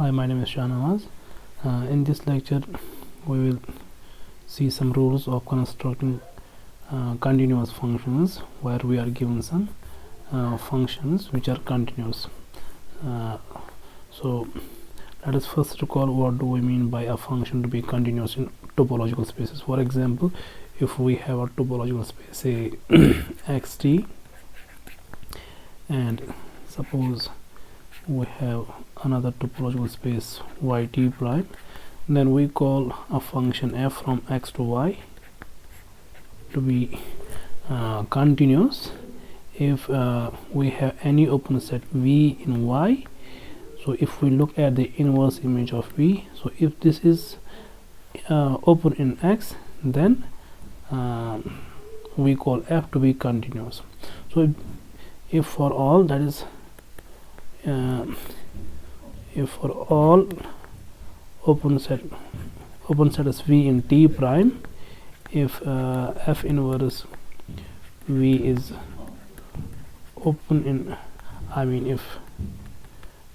Hi, my name is Shahnawaz. In this lecture, we will see some rules of constructing continuous functions, where we are given some functions which are continuous. So let us first recall what do we mean by a function to be continuous in topological spaces. For example, if we have a topological space, say xt, and suppose we have another topological space yt prime, then we call a function f from x to y to be continuous if we have any open set v in y. So if we look at the inverse image of v, so if this is open in x, then we call f to be continuous. So if for all, that is if for all open set is v in t prime, if f inverse v is open in, if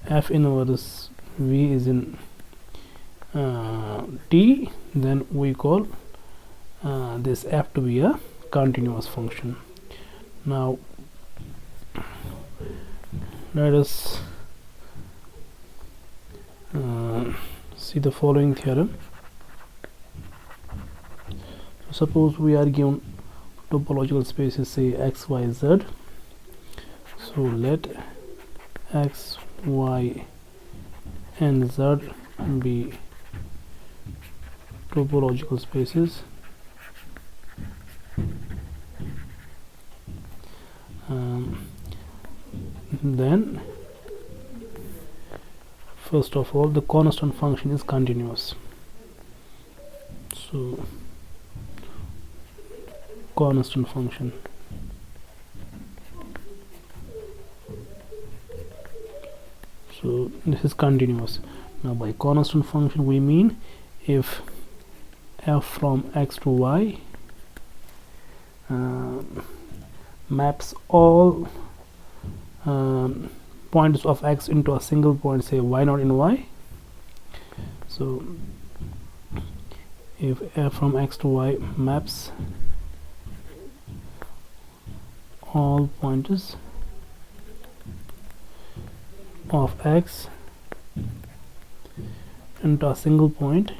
f inverse v is in t, then we call this f to be a continuous function. Now let us see the following theorem. So suppose we are given topological spaces, say x, y, z. So let x, y, and z be topological spaces. Then first of all, the constant function is continuous. So constant function, so this is continuous. Now by constant function we mean if f from x to y maps all points of x into a single point, say y0 in y. So if f from x to y maps all points of x into a single point,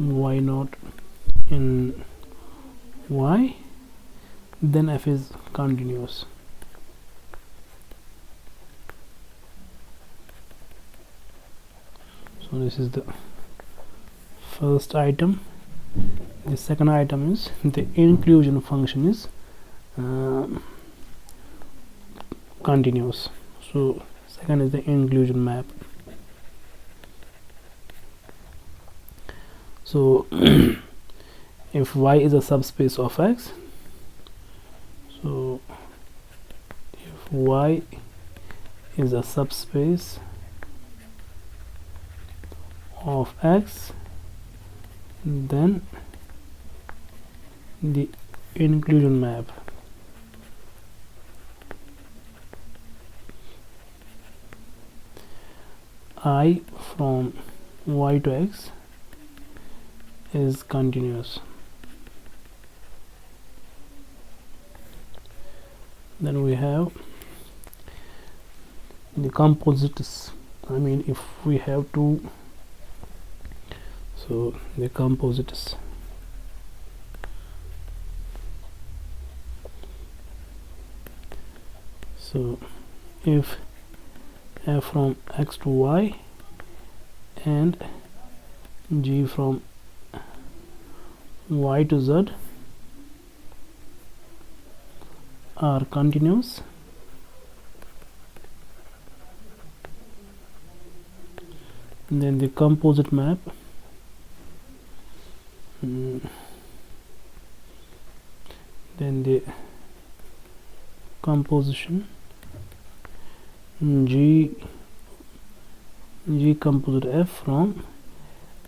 y0 in y, then f is continuous. So this is the first item. The second item is the inclusion function is continuous. So second is the inclusion map. So if y is a subspace of x, so if y is a subspace of x, then the inclusion map I from y to x is continuous. Then we have the composites. If we have two, so the composites. So if f from x to y and g from y to z are continuous, and then the composite map then the composition g composite f from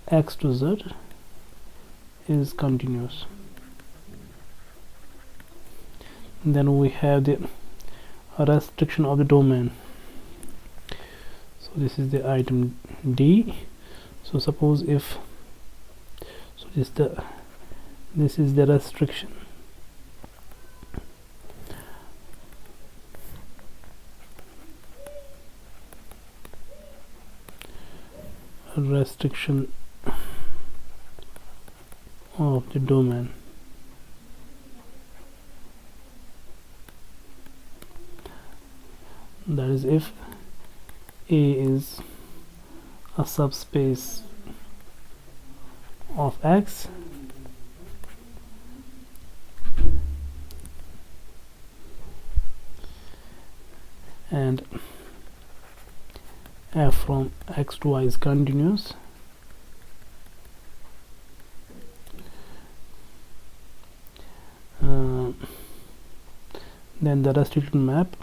x to z is continuous. Then we have the restriction of the domain. So this is the item D. So suppose if, so this is the restriction. Restriction of the domain. That is, if A is a subspace of X, and f from X to Y is continuous, then the restricted map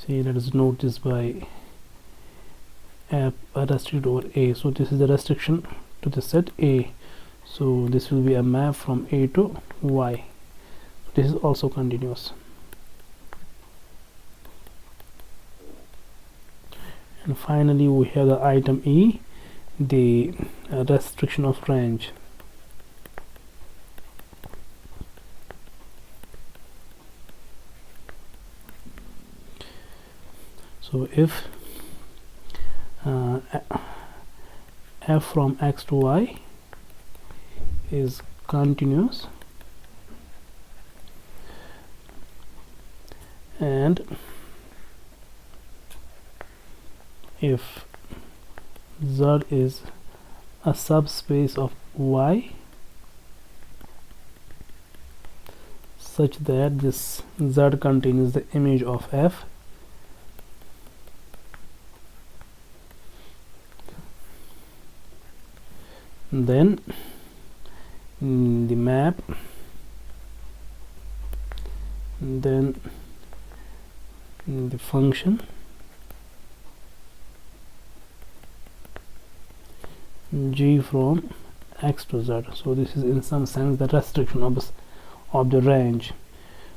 let us note this by f restricted over A. So this is the restriction to the set A. So this will be a map from A to Y. This is also continuous. And finally we have the item E, the restriction of range. So if f from X to Y is continuous, and if Z is a subspace of Y such that this Z contains the image of F, then the map, then the function G from X to Z. So this is in some sense the restriction of the range.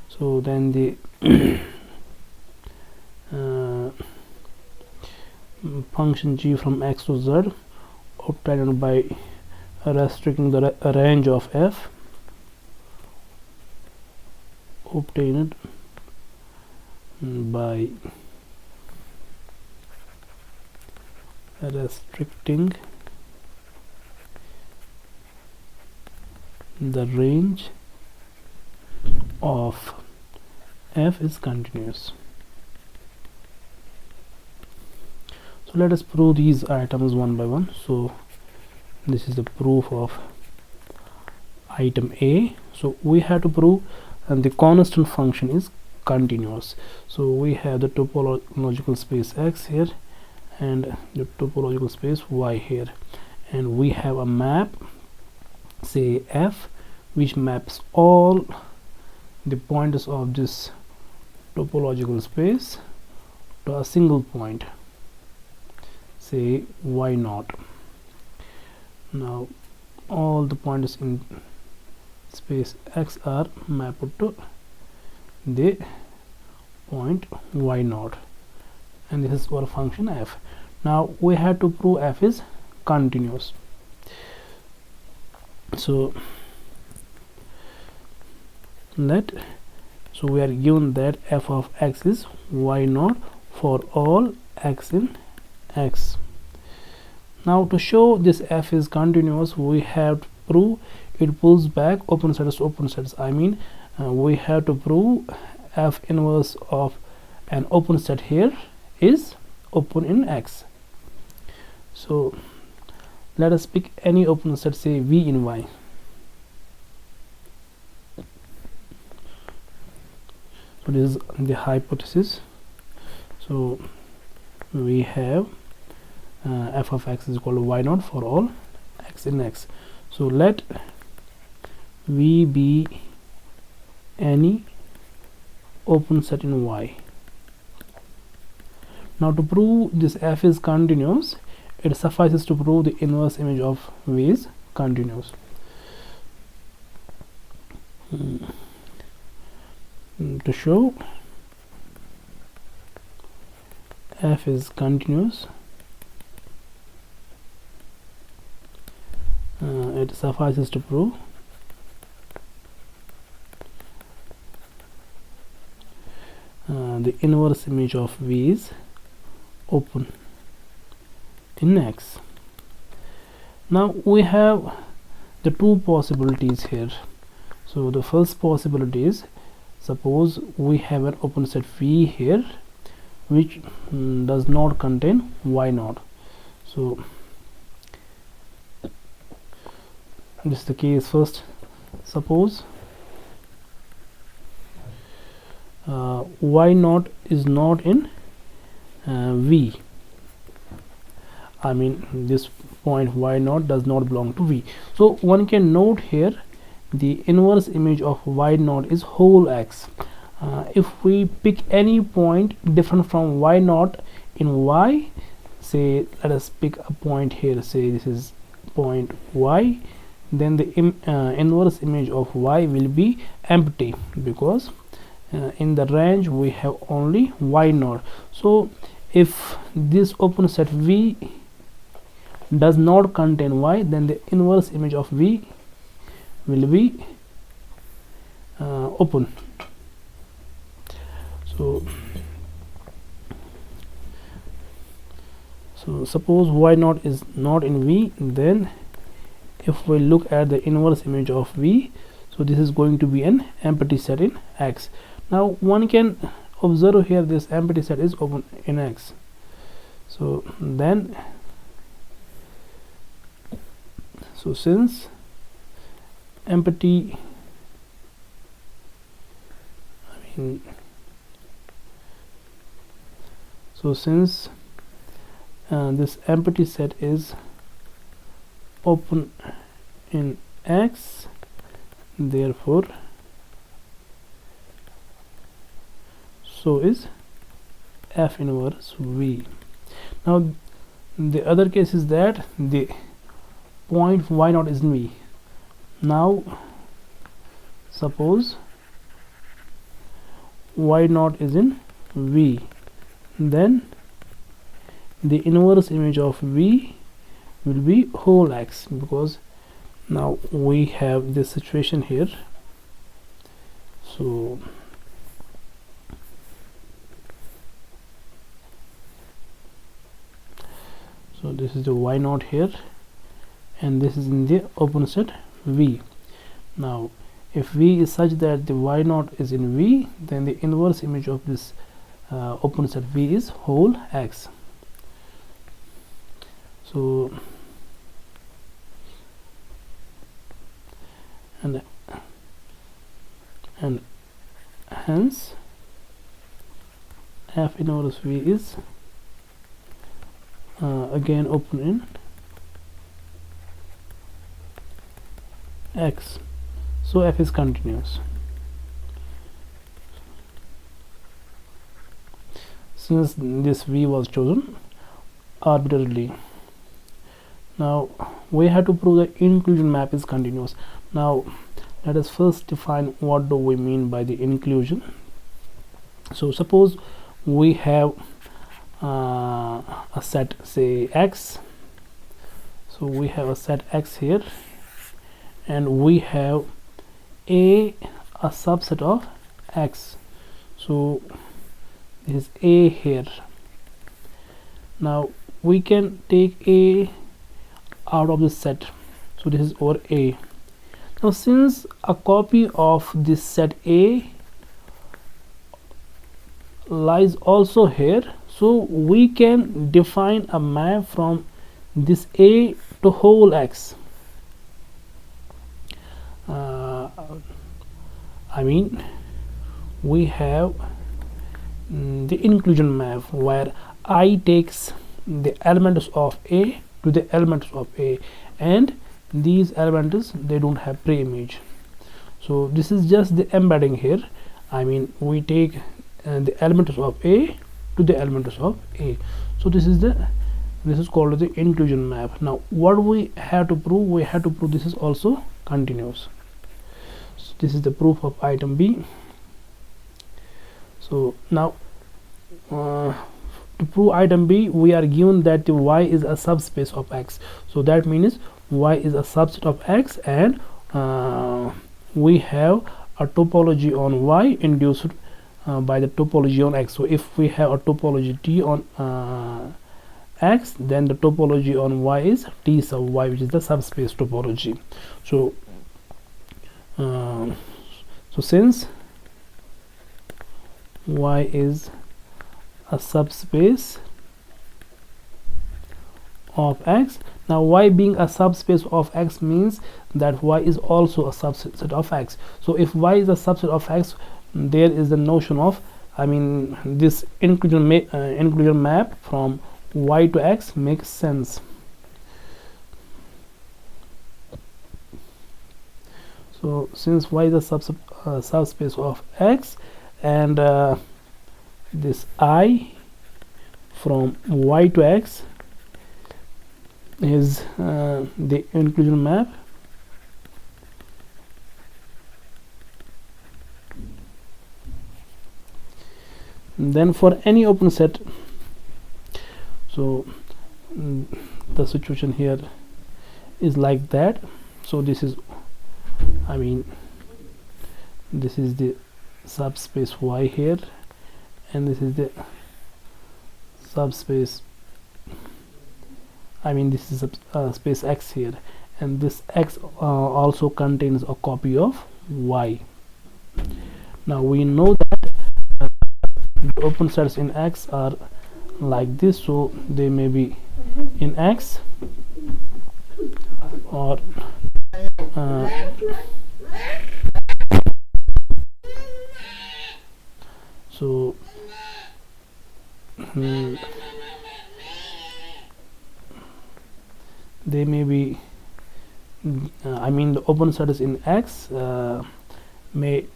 So then the function G from X to Z obtained by restricting the range of F, obtained by restricting the range of F is continuous. So let us prove these items one by one. So this is the proof of item A. So we have to prove and the constant function is continuous. So we have the topological space X here and the topological space Y here, and we have a map, say F, which maps all the pointers of this topological space to a single point, say Y0. Now all the pointers in space X are mapped to the point Y0, and this is our function F. Now we have to prove F is continuous. So we are given that f of X is Y0 for all X in X. Now to show this F is continuous, we have to prove it pulls back open sets to open sets. I mean, we have to prove F inverse of an open set here is open in X. So let us pick any open set, say V in Y. So this is the hypothesis. So we have f of X is equal to Y0 for all X in X. So let V be any open set in Y. Now to prove this f is continuous, it suffices to prove the inverse image of v is continuous. To show f is continuous, it suffices to prove the inverse image of v is open in X. Now we have the two possibilities here. So the first possibility is, suppose we have an open set V here which does not contain y0. So this is the case. First, suppose y0 is not in V. I mean, this point y0 does not belong to V. So one can note here the inverse image of y0 is whole X. If we pick any point different from y0 in Y, say let us pick a point here, say this is point Y, then the inverse image of Y will be empty, because in the range we have only y0. So if this open set V does not contain Y, then the inverse image of V will be open. So suppose y0 is not in V, then if we look at the inverse image of V, so this is going to be an empty set in X. Now one can observe here this empty set is open in X. So then, so since empty, since this empty set is open in X, therefore so is f inverse V. Now the other case is that the point y0 is in V. Now suppose y0 is in V, then the inverse image of V will be whole X, because now we have this situation here. So this is the y0 here, and this is in the open set V. Now if V is such that the y0 is in V, then the inverse image of this open set V is whole X. So and hence f inverse V is again open in X. So f is continuous. Since this V was chosen arbitrarily. Now we have to prove the inclusion map is continuous. Now let us first define what do we mean by the inclusion. So suppose we have a set, say X. So we have a set X here, and we have a subset of X. So this is A here. Now we can take A out of this set, so this is over A. Now since a copy of this set A lies also here, so we can define a map from this A to whole X. I mean, we have the inclusion map where I takes the elements of A to the elements of A, and these elements, they don't have pre-image. So this is just the embedding here. I mean, we take the elements of A to the elements of A. So this is called the inclusion map. Now what we have to prove? We have to prove this is also continuous. So this is the proof of item B. So now to prove item B, we are given that the Y is a subspace of X. So that means Y is a subset of X, and we have a topology on Y induced by the topology on X. So if we have a topology T on X, then the topology on Y is T sub Y, which is the subspace topology. So since Y is a subspace of X, now Y being a subspace of X means that Y is also a subset of X. So if Y is a subset of X, there is the notion of, I mean, this inclusion map from Y to X makes sense. So since Y is a subspace of X, and this I from Y to X is the inclusion map, then for any open set, so the situation here is like that. So this is, I mean, this is the subspace Y here, and this is the subspace, I mean, this is space X here, and this X also contains a copy of Y. Now we know that the open sets in X are like this, so they may be in X or so they may be, I mean, the open set is in X may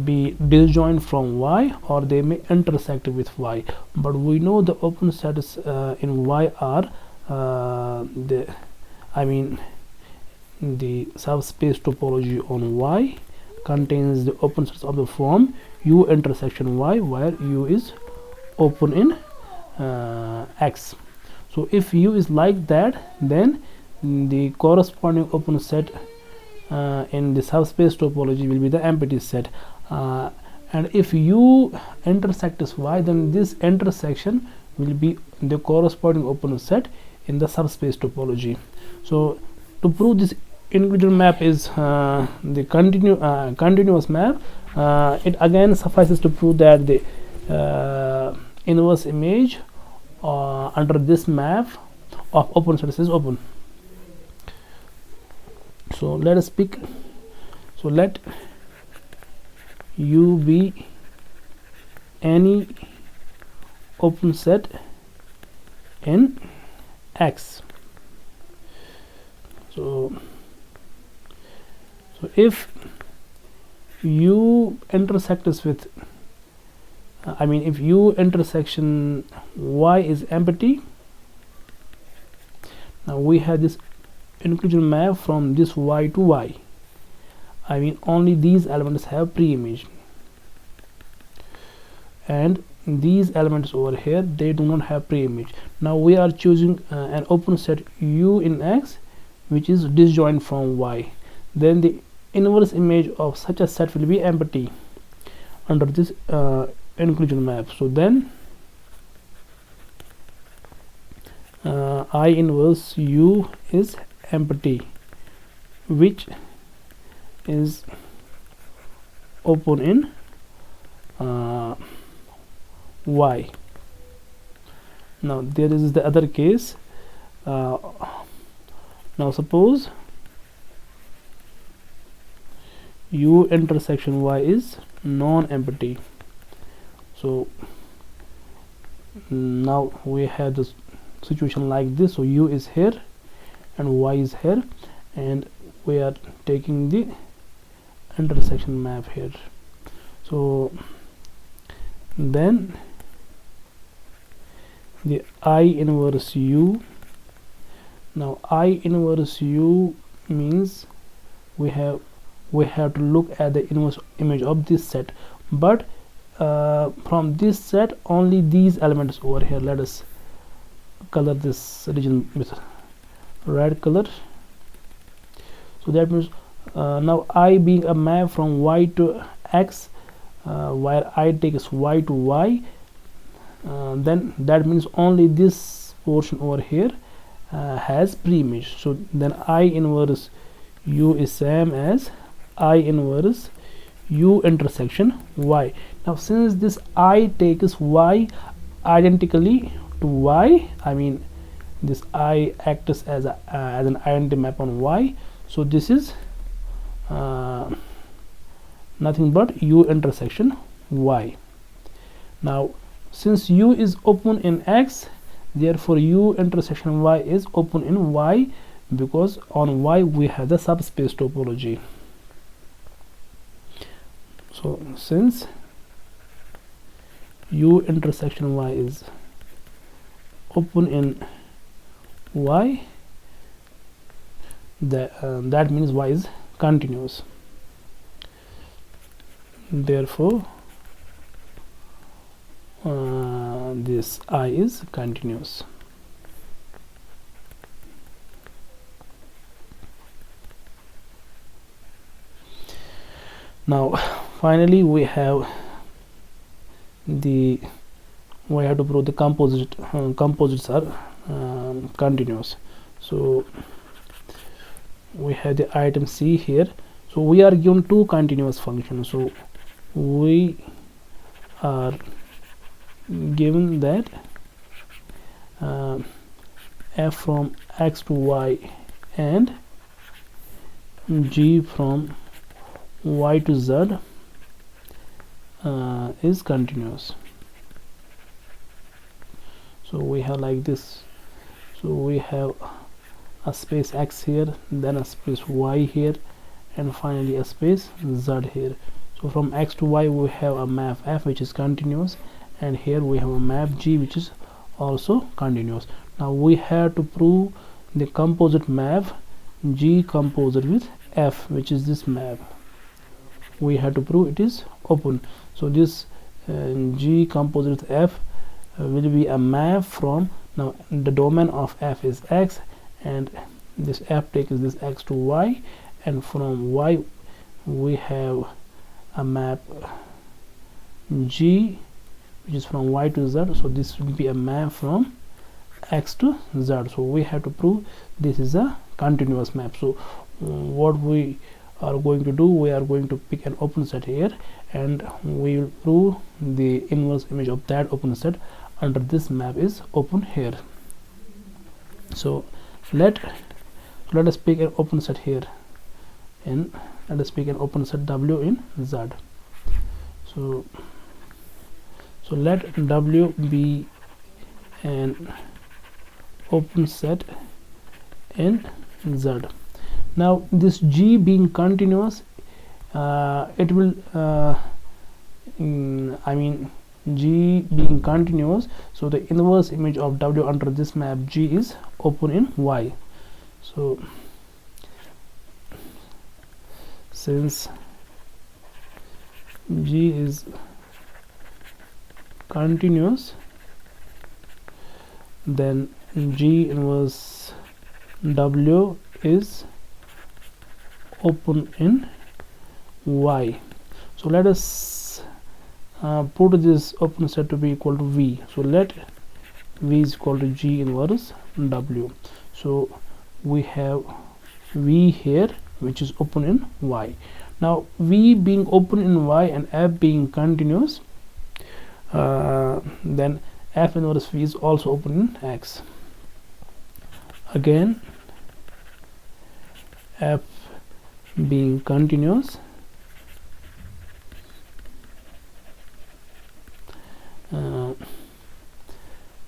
be disjoint from Y, or they may intersect with Y, but we know the open sets in Y are the subspace topology on Y contains the open sets of the form U intersection Y, where U is open in X. So if U is like that, then the corresponding open set in the subspace topology will be the empty set, and if U intersects Y, then this intersection will be the corresponding open set in the subspace topology. So to prove this inclusion map is the continuous map, it again suffices to prove that the inverse image under this map of open sets is open. So let us pick, so let U be any open set in X. So if U intersects with, if U intersection Y is empty, now we have this inclusion map from this Y to Y. Only these elements have pre-image, and these elements over here, they do not have pre-image. Now we are choosing an open set U in X which is disjoint from Y, then the inverse image of such a set will be empty under this inclusion map. So then I inverse U is empty, which is open in Y. Now there is the other case. Now suppose U intersection Y is non-empty. So now we have this situation like this. So U is here and Y is here, and we are taking the intersection map here. So then the I inverse u. Now I inverse u means we have to look at the inverse image of this set, but from this set only these elements over here. Let us color this region with red color. So that means now I being a map from y to x, where I takes y to y, then that means only this portion over here has pre-image. So then I inverse u is same as I inverse u intersection y. Now since this I takes y identically to y, I mean this I acts as an identity map on y, so this is nothing but u intersection y. Now since u is open in x, therefore u intersection y is open in y, because on y we have the subspace topology. So since u intersection y is open in y, that means y is continuous. Therefore this I is continuous. Now finally we have to prove the composites are continuous. So we have the item C here. So we are given two continuous functions. So we are given that f from x to y and g from y to z is continuous. So we have like this. So we have a space x here, then a space y here, and finally a space z here. So from x to y we have a map f which is continuous, and here we have a map g which is also continuous. Now we have to prove the composite map g composite with f, which is this map. We have to prove it is open. So this g composite with f will be a map from, now the domain of f is x, and this f takes this x to y, and from y we have a map g which is from y to z. So this will be a map from x to z. So we have to prove this is a continuous map. So what we are going to do, we are going to pick an open set here, and we will prove the inverse image of that open set under this map is open here. So let us pick an open set here, and let us pick an open set w in z. So let w be an open set in z. Now this g being continuous, it will I mean g being continuous, so the inverse image of w under this map g is open in y. So since g is continuous, then g inverse w is open in y. So let us put this open set to be equal to v. So let v is equal to g inverse w. So we have v here which is open in y. Now v being open in y and f being continuous, then f inverse v is also open in x. Again, f being continuous,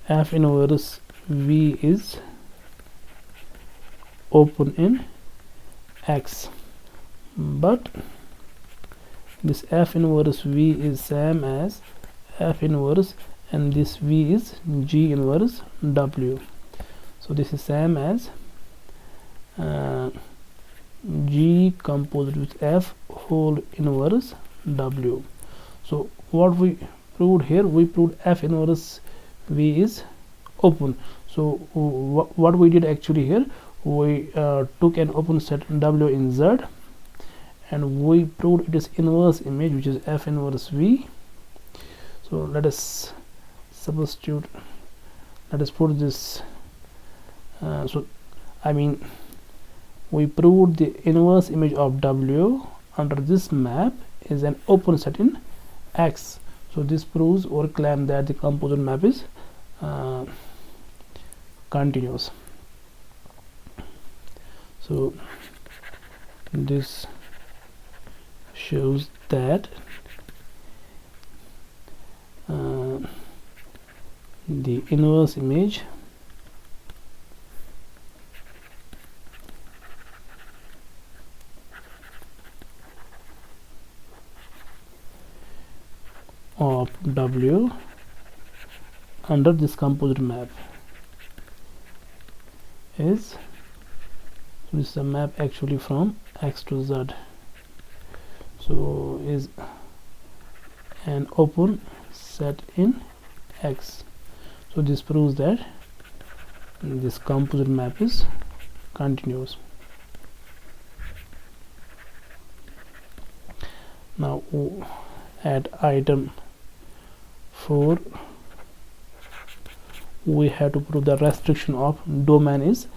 f inverse v is open in x, but this f inverse v is same as f inverse and this V is G inverse W. So this is same as G composite with F whole inverse W. So what we proved here, we proved F inverse V is open. So what we did actually here, we took an open set W in Z, and we proved it is inverse image, which is F inverse V. So let us substitute, let us put this we proved the inverse image of W under this map is an open set in X. So this proves or claim that the composite map is continuous. So this shows that the inverse image of W under this composite map is, this is a map actually from X to Z, so is an open set in X. So this proves that this composite map is continuous. Now at item 4 we have to prove the restriction of domain is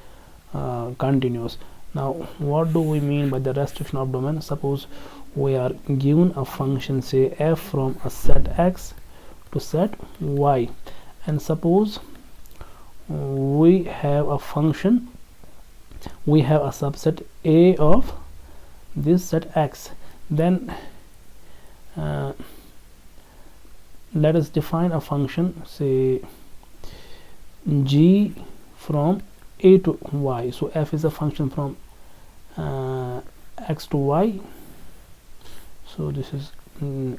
continuous. Now what do we mean by the restriction of domain? Suppose we are given a function, say f from a set X to set Y, and suppose we have a function, we have a subset A of this set X. Then let us define a function, say G from A to Y. So f is a function from X to Y. So this is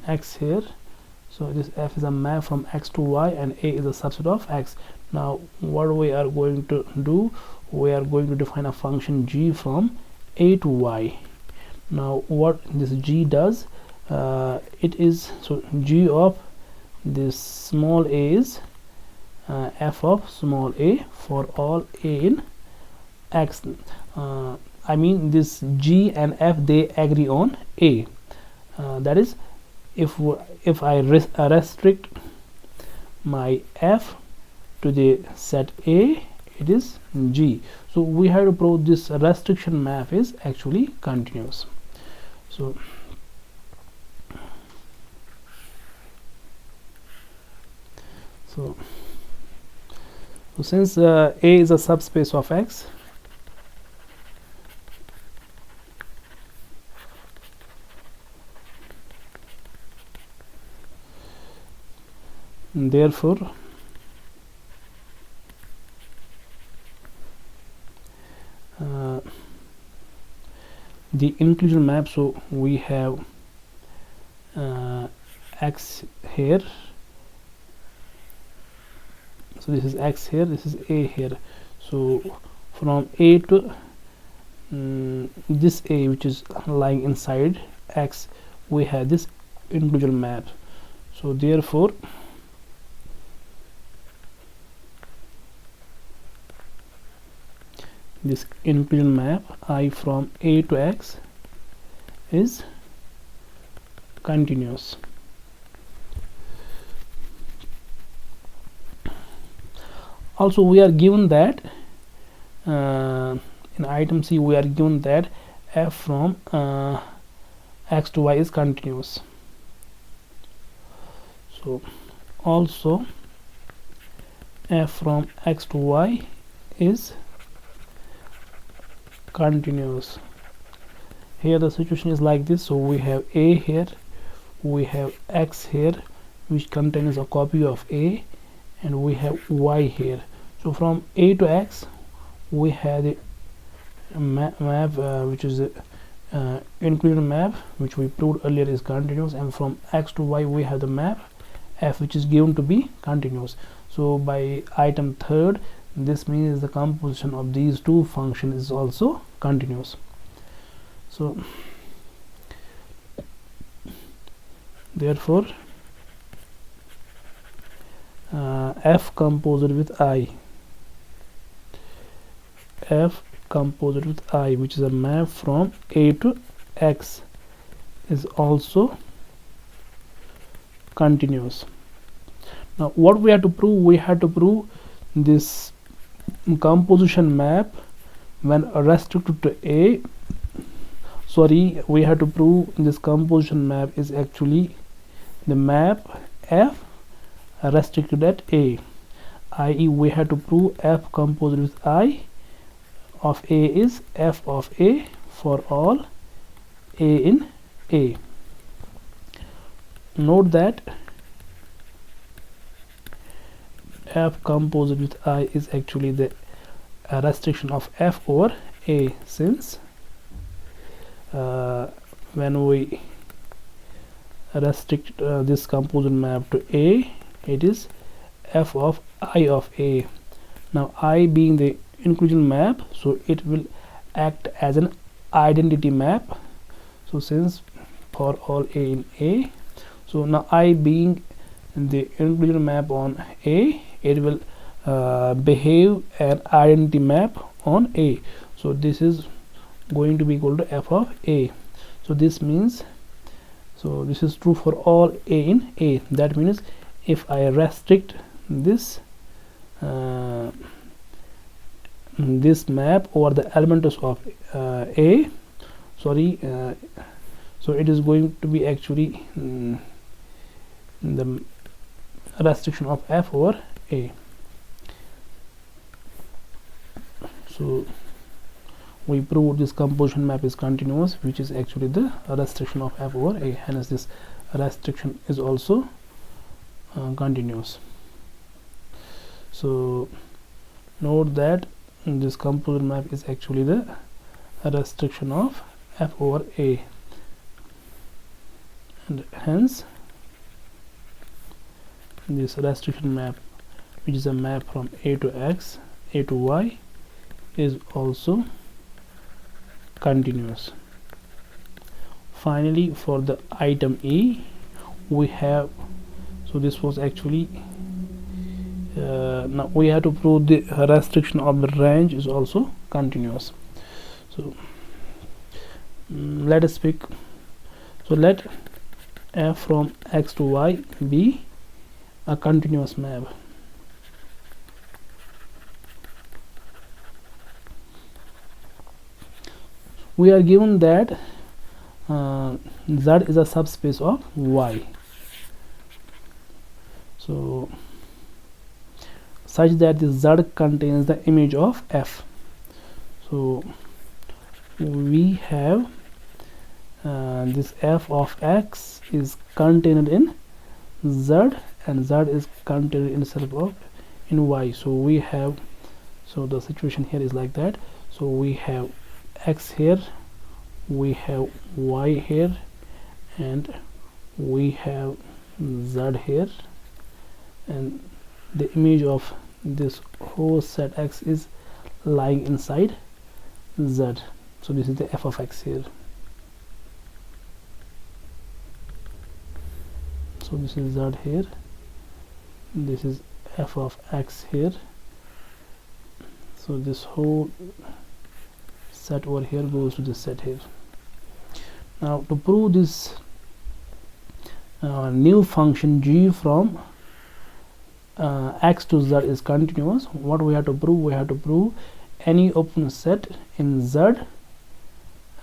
X here. So this f is a map from X to Y, and A is a subset of X. Now what we are going to do, we are going to define a function G from A to Y. Now what this G does, it is, so G of this small a is f of small a for all a in X. I mean this G and f, they agree on a. That is, if I restrict my f to the set A, it is G. So we have to prove this restriction map is actually continuous. So since A is a subspace of X, therefore the inclusion map, so we have X here, so this is X here, this is A here. So from A to this A, which is lying inside X, we have this inclusion map. So therefore this inclusion map I from A to X is continuous. Also we are given that in item C we are given that f from X to Y is continuous. So also f from X to Y is continuous. Here the situation is like this. So we have A here, we have X here, which contains a copy of A, and we have Y here. So from A to X we have the map which is inclusion map, which we proved earlier is continuous, and from X to Y we have the map f, which is given to be continuous. So by item third, this means the composition of these two functions is also continuous. So therefore f composite with I, f composite with I, which is a map from A to X, is also continuous. Now what we have to prove? We have to prove this composition map when restricted to A. Sorry, we have to prove this composition map is actually the map f restricted at A, i.e. we have to prove f composite with I of A is f of A for all A in A. Note that f composite with I is actually the restriction of f over A, since when we restrict this composite map to A, it is f of I of A. Now I being the inclusion map, so it will act as an identity map. So since for all A in A, so now I being the inclusion map on A, it will behave an identity map on A. So this is going to be equal to f of A. So this means, so this is true for all A in A. That means if I restrict this this map over the elements of A, sorry, so it is going to be actually the restriction of f over A. So we proved this composition map is continuous, which is actually the restriction of f over A. Hence this restriction is also continuous. So note that this composite map is actually the restriction of f over A, and hence this restriction map, which is a map from A to X, A to Y, is also continuous. Finally, for the item E, we have, so this was actually now we have to prove the restriction of the range is also continuous. So let us speak. So let f from X to Y be a continuous map. We are given that Z is a subspace of Y, so such that the Z contains the image of F. So we have this f of X is contained in Z, and Z is contained in itself of in Y. So we have, so the situation here is like that. So we have X here, we have Y here, and we have Z here, and the image of this whole set X is lying inside Z. So this is the f of X here. So this is Z here, this is f of X here. So this whole set over here goes to this set here. Now to prove this new function g from X to Z is continuous, what we have to prove? We have to prove any open set in Z,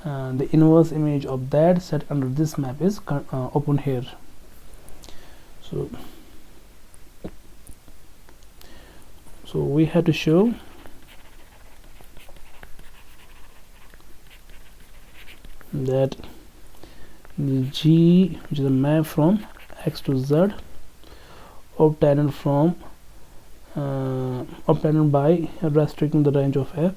the inverse image of that set under this map is open here. So we have to show that the G, which is a map from X to Z, obtained from obtained by restricting the range of F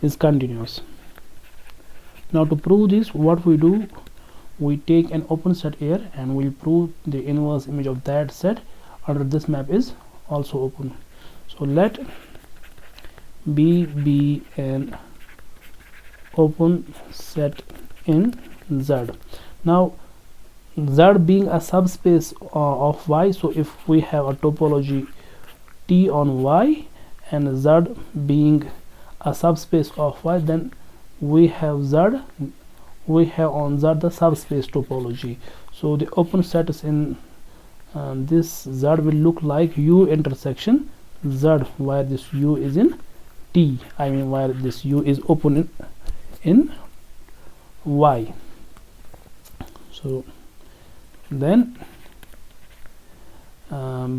is continuous. Now to prove this, what we do, we take an open set here and we'll prove the inverse image of that set under this map is also open. So let B be an open set in Z. Now Z being a subspace of Y, so if we have a topology T on Y and Z being a subspace of Y, then we have on Z the subspace topology. So the open set is in this Z will look like U intersection Z, where this U is in T, I mean where this U is open in Y. So then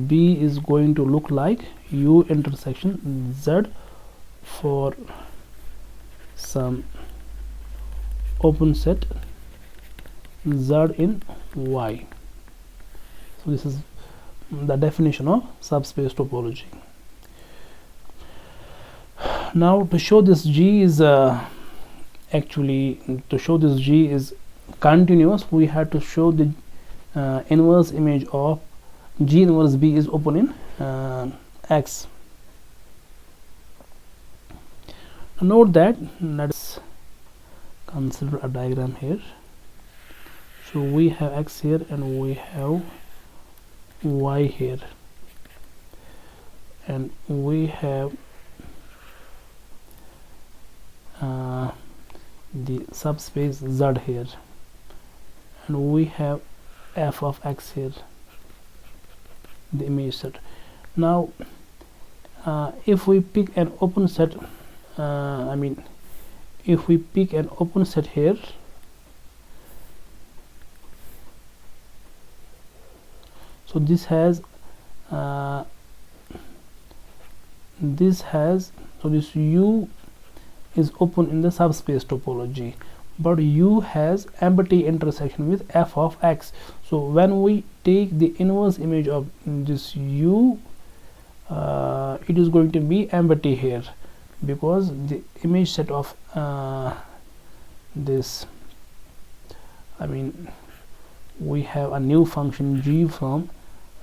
B is going to look like U intersection Z for some open set Z in Y. So this is the definition of subspace topology. Now to show this G is continuous, we have to show the inverse image of G inverse B is open in X. Note that, let's consider a diagram here. So we have X here and we have Y here, and we have the subspace Z here, and we have f of X here, the image set. Now if we pick an open set, if we pick an open set here, so this has so this U is open in the subspace topology, but U has empty intersection with f of X. So when we take the inverse image of this U, it is going to be empty here, because the image set of this, we have a new function G from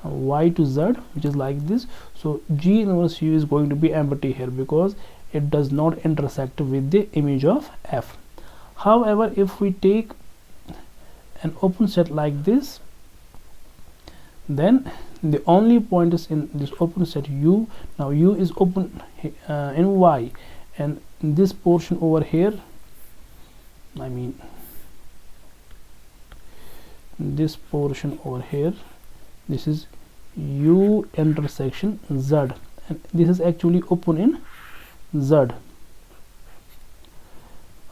Y to Z, which is like this. So G inverse U is going to be empty here because it does not intersect with the image of F. However, if we take an open set like this, then the only point is in this open set U. Now U is open in Y, and this portion over here, this portion over here, this is U intersection Z, and this is actually open in Z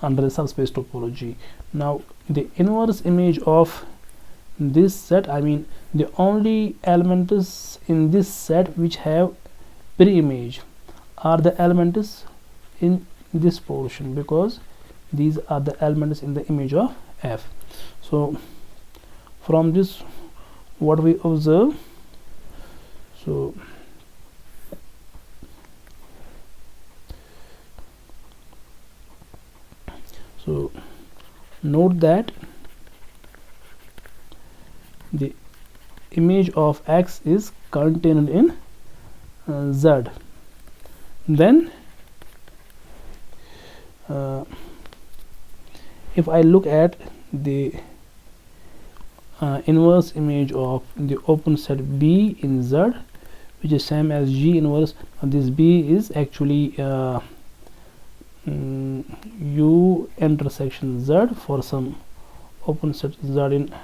under the subspace topology. Now the inverse image of this set, the only elements in this set which have pre-image are the elements in this portion, because these are the elements in the image of F. So from this, what we observe, so note that the image of X is contained in Z. Then if I look at the inverse image of the open set B in Z, which is same as G inverse, this B is actually U intersection Z for some open set Z in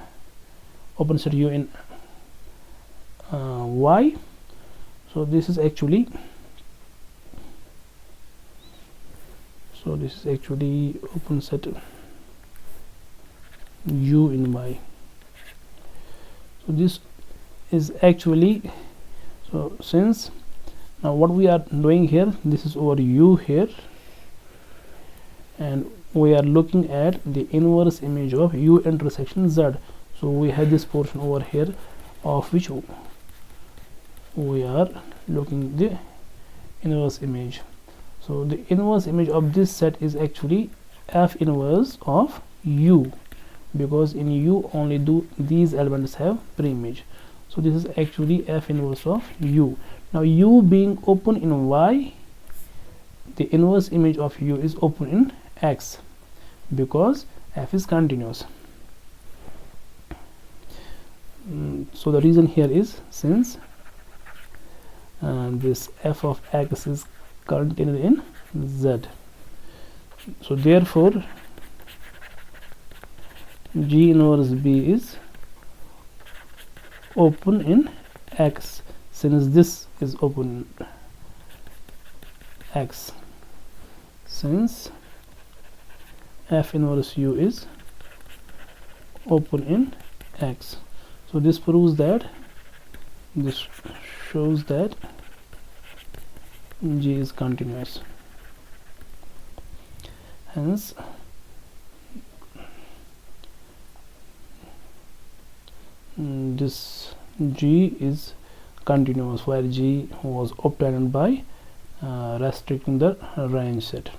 open set U in Y. So this is actually open set U in Y. So this is actually, so since now what we are doing here, this is over U here, and we are looking at the inverse image of U intersection Z. So we have this portion over here, of which we are looking the inverse image. So the inverse image of this set is actually f inverse of u, because in u only do these elements have pre-image. So this is actually f inverse of u. Now u being open in y, the inverse image of u is open in x, because f is continuous. So the reason here is since this f of x is contained in z, so therefore G inverse B is open in x, since this is open in x, since f inverse u is open in x. So this proves that, this shows that G is continuous. Hence this G is continuous, where G was obtained by restricting the range set.